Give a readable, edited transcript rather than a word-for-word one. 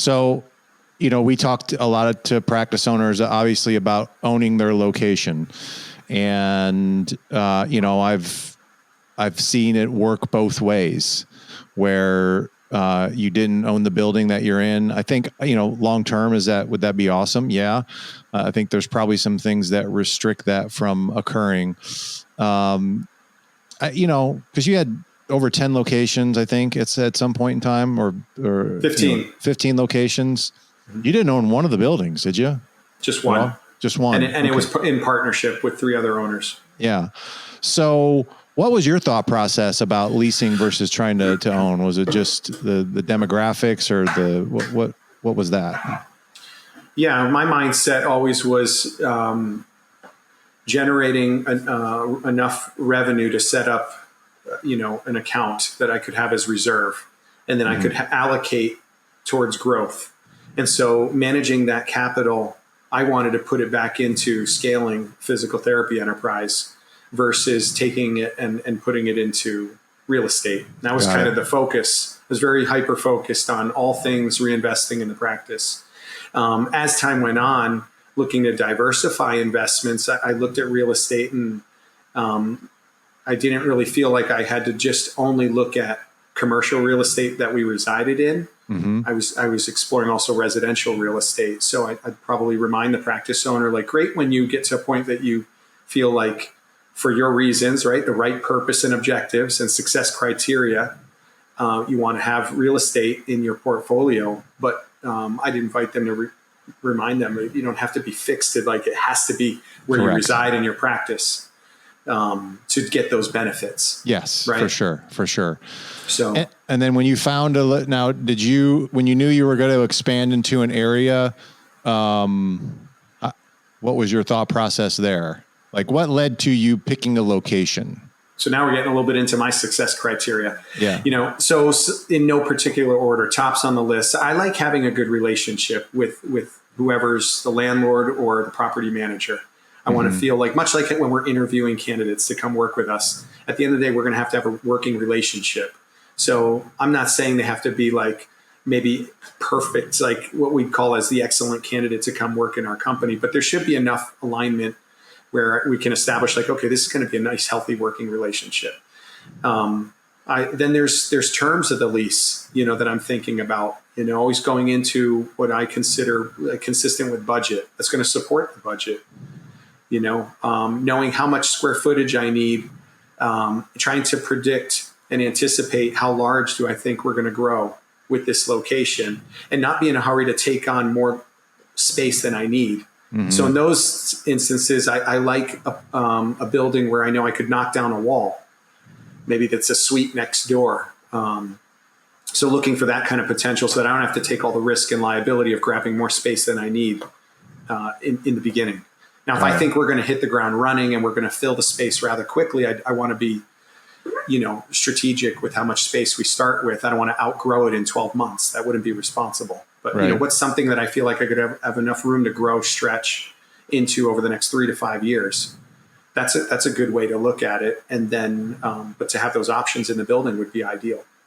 So, we talked a lot to practice owners, obviously, about owning their location. And, I've seen it work both ways where, you didn't own the building that you're in. I think, long-term would that be awesome? Yeah. I think there's probably some things that restrict that from occurring. Cause you had over 10 locations, I think it's at some point in time or 15, 15 locations. You didn't own one of the buildings, did you? Just one. Well, just one. And it was in partnership with 3 other owners. Yeah. So what was your thought process about leasing versus trying to own? Was it just the demographics or what was that? Yeah. My mindset always was, generating enough revenue to set up, an account that I could have as reserve, and then I could allocate towards growth. And so managing that capital, I wanted to put it back into scaling physical therapy enterprise versus taking it and putting it into real estate. And that was kind of the focus. I was very hyper focused on all things reinvesting in the practice. As time went on, looking to diversify investments, I looked at real estate, and I didn't really feel like I had to just only look at commercial real estate that we resided in. Mm-hmm. I was exploring also residential real estate. So I'd probably remind the practice owner, like, great when you get to a point that you feel like, for your reasons, right, the right purpose and objectives and success criteria, you want to have real estate in your portfolio. But I'd invite them to remind them that you don't have to be fixed to, like, it has to be where you reside in your practice to get those benefits. Yes, right? For sure. So, and then when you found now, when you knew you were going to expand into an area, what was your thought process there? Like, what led to you picking a location? So now we're getting a little bit into my success criteria. Yeah. So in no particular order, tops on the list, I like having a good relationship with whoever's the landlord or the property manager. I want to feel like, much like when we're interviewing candidates to come work with us, at the end of the day, we're going to have a working relationship. So I'm not saying they have to be like maybe perfect, like what we call as the excellent candidate to come work in our company, but there should be enough alignment where we can establish, like, okay, this is going to be a nice, healthy working relationship. Then there's terms of the lease, that I'm thinking about, always going into what I consider consistent with budget. That's going to support the budget. Knowing how much square footage I need, trying to predict and anticipate how large do I think we're going to grow with this location, and not be in a hurry to take on more space than I need. Mm-hmm. So in those instances, I like a building where I know I could knock down a wall. Maybe that's a suite next door. So looking for that kind of potential so that I don't have to take all the risk and liability of grabbing more space than I need in the beginning. Now, if I think we're going to hit the ground running and we're going to fill the space rather quickly, I want to be, strategic with how much space we start with. I don't want to outgrow it in 12 months. That wouldn't be responsible. But what's something that I feel like I could have enough room to grow, stretch into over the next 3 to 5 years? That's a good way to look at it. And then, but to have those options in the building would be ideal.